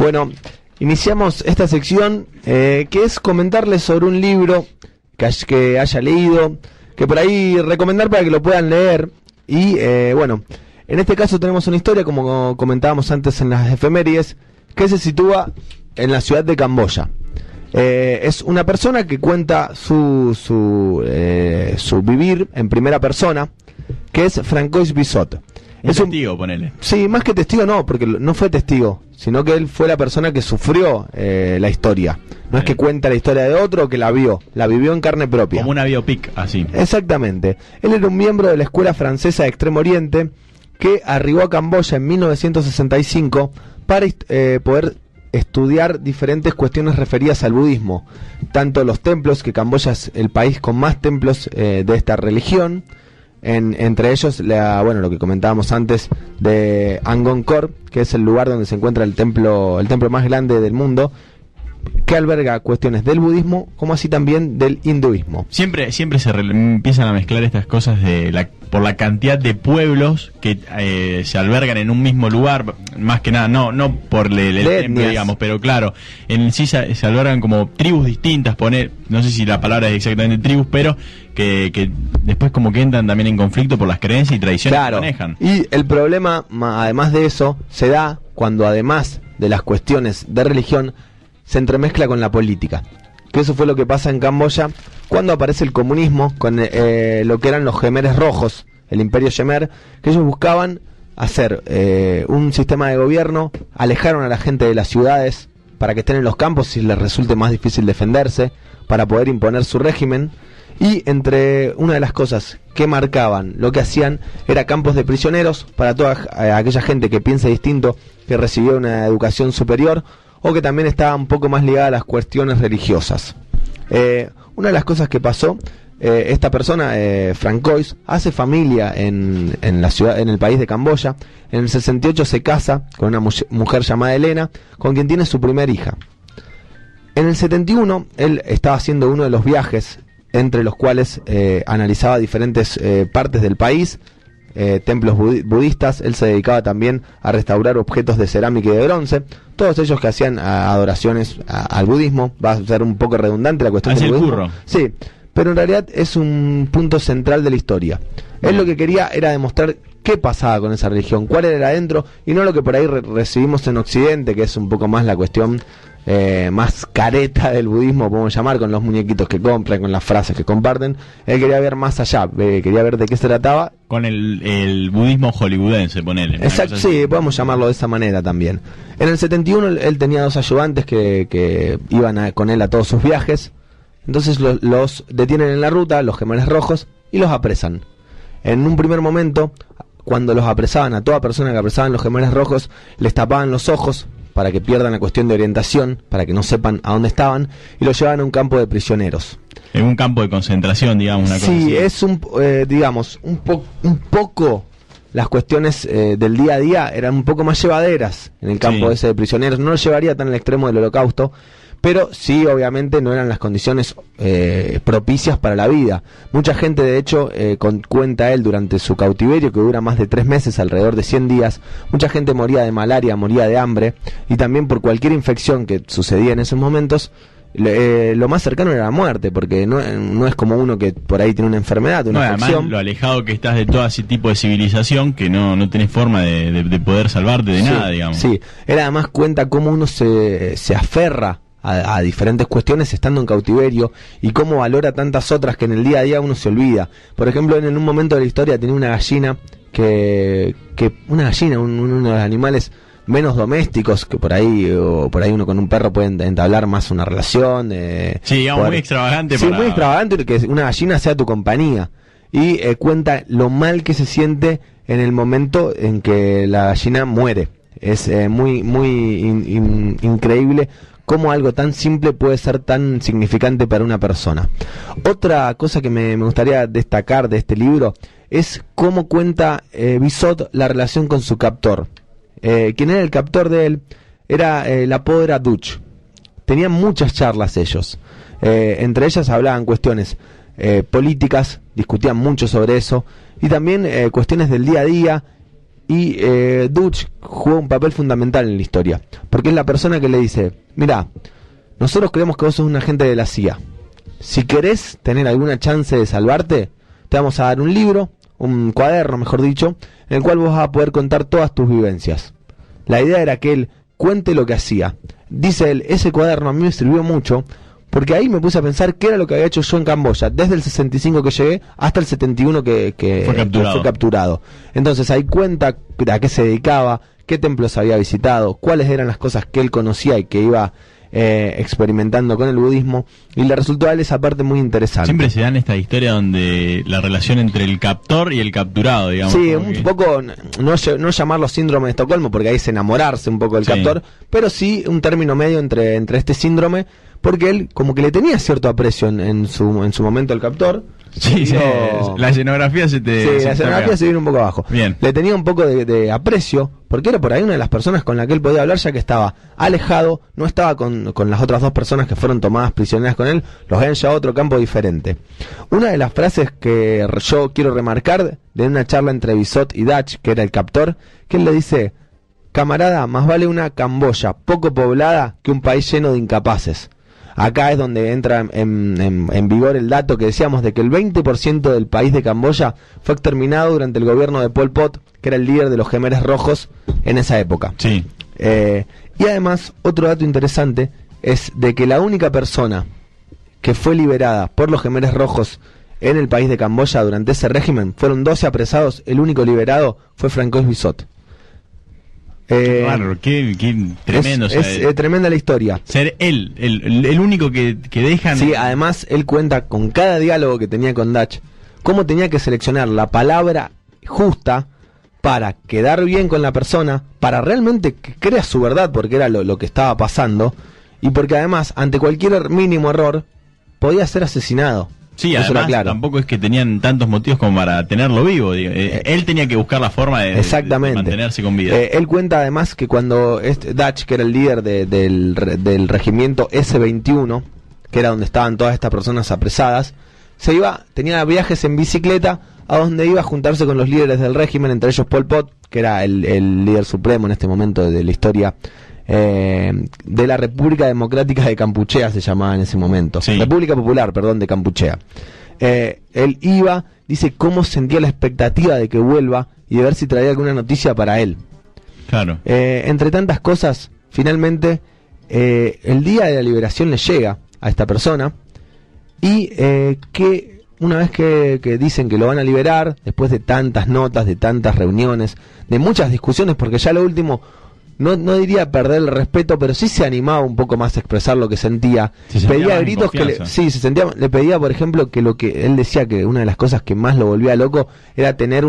Bueno, iniciamos esta sección que es comentarles sobre un libro que haya leído, que por ahí recomendar para que lo puedan leer. Y bueno, en este caso tenemos una historia, como comentábamos antes en las efemérides, que se sitúa en la ciudad de Camboya. Es una persona que cuenta su vivir en primera persona, que es Francois Bissot. Es un testigo, ponele. Sí, más que testigo no, porque no fue testigo, sino que él fue la persona que sufrió la historia. No es que cuenta la historia de otro, que la vivió en carne propia. Como una biopic, así. Exactamente. Él era un miembro de la Escuela Francesa de Extremo Oriente que arribó a Camboya en 1965 para poder estudiar diferentes cuestiones referidas al budismo, tanto los templos, que Camboya es el país con más templos de esta religión, entre ellos lo que comentábamos antes de Angkor, que es el lugar donde se encuentra el templo más grande del mundo, que alberga cuestiones del budismo como así también del hinduismo. Siempre se empiezan a mezclar estas cosas por la cantidad de pueblos que se albergan en un mismo lugar, más que nada, no por el templo, digamos, pero claro, en sí se albergan como tribus distintas, no sé si la palabra es exactamente tribus, pero que después como que entran también en conflicto por las creencias y tradiciones que manejan. Y el problema, además de eso, se da cuando además de las cuestiones de religión, se entremezcla con la política. Que eso fue lo que pasa en Camboya cuando aparece el comunismo con lo que eran los Jemeres Rojos, el Imperio Jemer, que ellos buscaban hacer un sistema de gobierno, alejaron a la gente de las ciudades para que estén en los campos si les resulte más difícil defenderse, para poder imponer su régimen. Y entre una de las cosas que marcaban lo que hacían era campos de prisioneros para toda aquella gente que piensa distinto, que recibió una educación superior o que también estaba un poco más ligada a las cuestiones religiosas. Una de las cosas que pasó, esta persona, Francois, hace familia en la ciudad, en el país de Camboya. En el 68 se casa con una mujer llamada Elena, con quien tiene su primera hija. En el 71 él estaba haciendo uno de los viajes entre los cuales analizaba diferentes partes del país, templos budistas. Él se dedicaba también a restaurar objetos de cerámica y de bronce, todos ellos que hacían adoraciones al budismo. Va a ser un poco redundante la cuestión del budismo. Curro. Sí, pero en realidad es un punto central de la historia. Él lo que quería era demostrar qué pasaba con esa religión, cuál era adentro, y no lo que por ahí recibimos en Occidente, que es un poco más la cuestión más careta del budismo, podemos llamar, con los muñequitos que compran, con las frases que comparten. Él quería ver más allá, quería ver de qué se trataba. Con el budismo hollywoodense, ponele. Exacto, sí, podemos llamarlo de esa manera también. En el 71 él tenía 2 ayudantes que iban con él a todos sus viajes. Entonces los detienen en la ruta, los Jemeres Rojos, y los apresan. En un primer momento, cuando los apresaban, a toda persona que apresaban los Jemeres Rojos, les tapaban los ojos para que pierdan la cuestión de orientación, para que no sepan a dónde estaban, y los llevaban a un campo de prisioneros. En un campo de concentración, digamos, una cosa así. Sí, es un poco las cuestiones del día a día eran un poco más llevaderas en el campo ese de prisioneros. No lo llevaría tan al extremo del Holocausto, pero sí, obviamente, no eran las condiciones propicias para la vida. Mucha gente, de hecho, cuenta él, durante su cautiverio, que dura más de 3 meses, alrededor de 100 días, mucha gente moría de malaria, moría de hambre, y también por cualquier infección que sucedía en esos momentos. Lo más cercano era la muerte, porque no es como uno que por ahí tiene una enfermedad, una infección. Además, lo alejado que estás de todo ese tipo de civilización, que no tenés forma de poder salvarte de nada, digamos. Sí, él además cuenta cómo uno se aferra a diferentes cuestiones estando en cautiverio, y cómo valora tantas otras que en el día a día uno se olvida. Por ejemplo, en un momento de la historia tenía una gallina uno de los animales menos domésticos, que por ahí uno con un perro puede entablar más una relación. Sí, digamos, muy extravagante. Sí, muy extravagante, que una gallina sea tu compañía. Y cuenta lo mal que se siente en el momento en que la gallina muere. Es muy increíble cómo algo tan simple puede ser tan significante para una persona. Otra cosa que me gustaría destacar de este libro es cómo cuenta Bissot la relación con su captor. Quien era el captor de él el apodo era Dutch. Tenían muchas charlas ellos. Entre ellas hablaban cuestiones políticas, discutían mucho sobre eso, y también cuestiones del día a día, Y Dutch juega un papel fundamental en la historia, porque es la persona que le dice: mirá, nosotros creemos que vos sos un agente de la CIA. Si querés tener alguna chance de salvarte, te vamos a dar un libro, un cuaderno, mejor dicho, en el cual vos vas a poder contar todas tus vivencias. La idea era que él cuente lo que hacía. Dice él: ese cuaderno a mí me sirvió mucho, porque ahí me puse a pensar qué era lo que había hecho yo en Camboya, desde el 65 que llegué hasta el 71 que fue capturado. Entonces ahí cuenta a qué se dedicaba, qué templos había visitado, cuáles eran las cosas que él conocía y que iba experimentando con el budismo, y le resultó a él esa parte muy interesante. Siempre se dan esta historia donde la relación entre el captor y el capturado, digamos. Sí, un poco, no llamarlo síndrome de Estocolmo, porque ahí es enamorarse un poco del captor, pero sí un término medio entre este síndrome, porque él como que le tenía cierto aprecio en su momento al captor. Sí, la escenografía se viene un poco abajo. Bien. Le tenía un poco de aprecio, porque era por ahí una de las personas con la que él podía hablar, ya que estaba alejado, no estaba con las otras dos personas que fueron tomadas prisioneras con él, los habían llevado a otro campo diferente. Una de las frases que yo quiero remarcar de una charla entre Vizot y Dutch, que era el captor, que él le dice: camarada, más vale una Camboya poco poblada que un país lleno de incapaces. Acá es donde entra en vigor el dato que decíamos de que el 20% del país de Camboya fue exterminado durante el gobierno de Pol Pot, que era el líder de los Khmeres Rojos en esa época. Sí. Y además, otro dato interesante es de que la única persona que fue liberada por los Khmeres Rojos en el país de Camboya durante ese régimen fueron 12 apresados, el único liberado fue Francois Vizot. Claro, qué tremendo. Es tremenda la historia. Ser él, el único que dejan. Sí, además él cuenta con cada diálogo que tenía con Dutch, cómo tenía que seleccionar la palabra justa para quedar bien con la persona, para realmente que crea su verdad, porque era lo que estaba pasando, y porque además, ante cualquier mínimo error, podía ser asesinado. Sí, además tampoco es que tenían tantos motivos como para tenerlo vivo. Él tenía que buscar la forma de mantenerse con vida. Él cuenta además que cuando Dutch, que era el líder del regimiento S-21, que era donde estaban todas estas personas apresadas, tenía viajes en bicicleta a donde iba a juntarse con los líderes del régimen, entre ellos Pol Pot, que era el líder supremo en este momento de la historia de la República Democrática de Kampuchea, se llamaba en ese momento. Sí. República Popular, perdón, de Kampuchea. Él iba, dice cómo sentía la expectativa de que vuelva y de ver si traía alguna noticia para él. Claro. Entre tantas cosas, finalmente el día de la liberación le llega a esta persona, y que una vez que dicen que lo van a liberar, después de tantas notas, de tantas reuniones, de muchas discusiones, porque ya lo último, no diría perder el respeto, pero sí se animaba un poco más a expresar lo que sentía. Pedía gritos que le pedía, por ejemplo, que lo que él decía que una de las cosas que más lo volvía loco era tener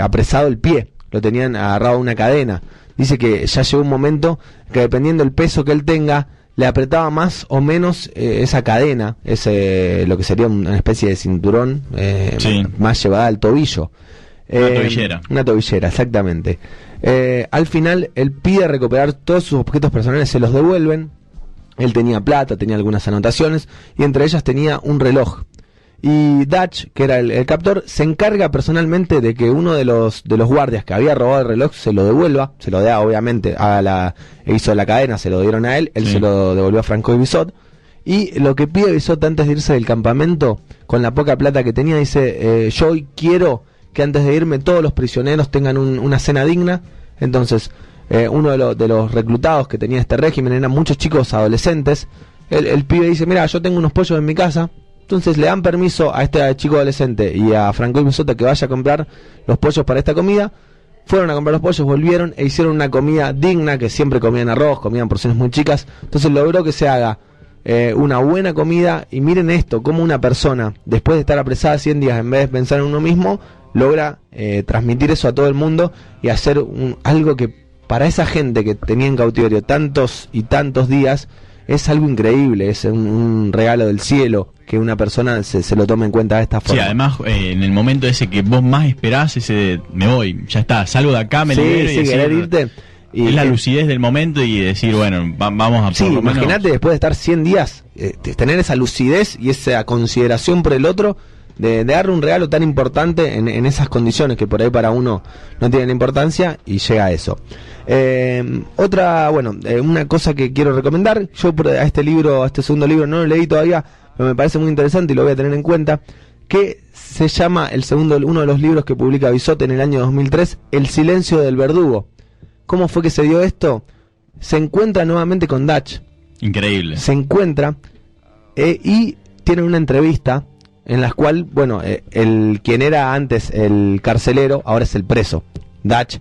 apresado el pie, lo tenían agarrado a una cadena. Dice que ya llegó un momento que, dependiendo del peso que él tenga, le apretaba más o menos esa cadena, lo que sería una especie de cinturón más llevada al tobillo. Una tobillera, exactamente. Al final él pide recuperar todos sus objetos personales, se los devuelven. Él tenía plata, tenía algunas anotaciones, y entre ellas tenía un reloj. Y Dutch, que era el captor, se encarga personalmente de que uno de los guardias que había robado el reloj se lo devuelva, se lo da obviamente hizo la cadena, se lo dieron a él, se lo devolvió a Francois Vizot. Y lo que pide Vizot antes de irse del campamento, con la poca plata que tenía, dice: yo hoy quiero que antes de irme todos los prisioneros tengan una cena digna. Entonces uno de los reclutados que tenía este régimen eran muchos chicos adolescentes. El pibe dice: mira, yo tengo unos pollos en mi casa. Entonces le dan permiso a este chico adolescente y a Francois Vizot que vaya a comprar los pollos para esta comida. Fueron a comprar los pollos, volvieron e hicieron una comida digna, que siempre comían arroz, comían porciones muy chicas. Entonces logró que se haga una buena comida. Y miren esto, como una persona, después de estar apresada 100 días, en vez de pensar en uno mismo, logra transmitir eso a todo el mundo y hacer algo que para esa gente que tenía en cautiverio tantos y tantos días es algo increíble, es un regalo del cielo que una persona se lo tome en cuenta de esta forma. Sí, además en el momento ese que vos más esperás, ese me voy, ya está, salgo de acá, me libero, y querer irte. Y es la lucidez del momento y decir, bueno, vamos a por lo menos. Imagínate después de estar 100 días, tener esa lucidez y esa consideración por el otro, de darle un regalo tan importante en esas condiciones que por ahí para uno no tienen importancia, y llega a eso. Una cosa que quiero recomendar, yo a este segundo libro no lo leí todavía, pero me parece muy interesante y lo voy a tener en cuenta, que se llama uno de los libros que publica Bisot en el año 2003, El silencio del verdugo. ¿Cómo fue que se dio esto? Se encuentra nuevamente con Dutch. Increíble. Se encuentra y tienen una entrevista en la cual, quien era antes el carcelero, ahora es el preso. Dutch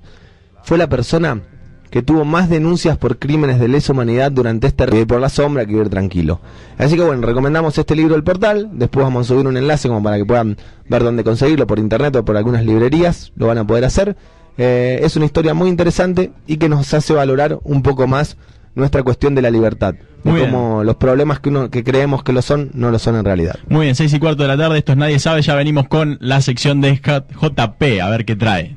fue la persona que tuvo más denuncias por crímenes de lesa humanidad durante Vivir por la sombra que Vivir tranquilo. Así que recomendamos este libro del portal. Después vamos a subir un enlace como para que puedan ver dónde conseguirlo, por internet o por algunas librerías, lo van a poder hacer. Es una historia muy interesante y que nos hace valorar un poco más nuestra cuestión de la libertad, de cómo los problemas que creemos que lo son, no lo son en realidad. Muy bien, 6:15 de la tarde, esto es Nadie Sabe, ya venimos con la sección de JP, a ver qué trae.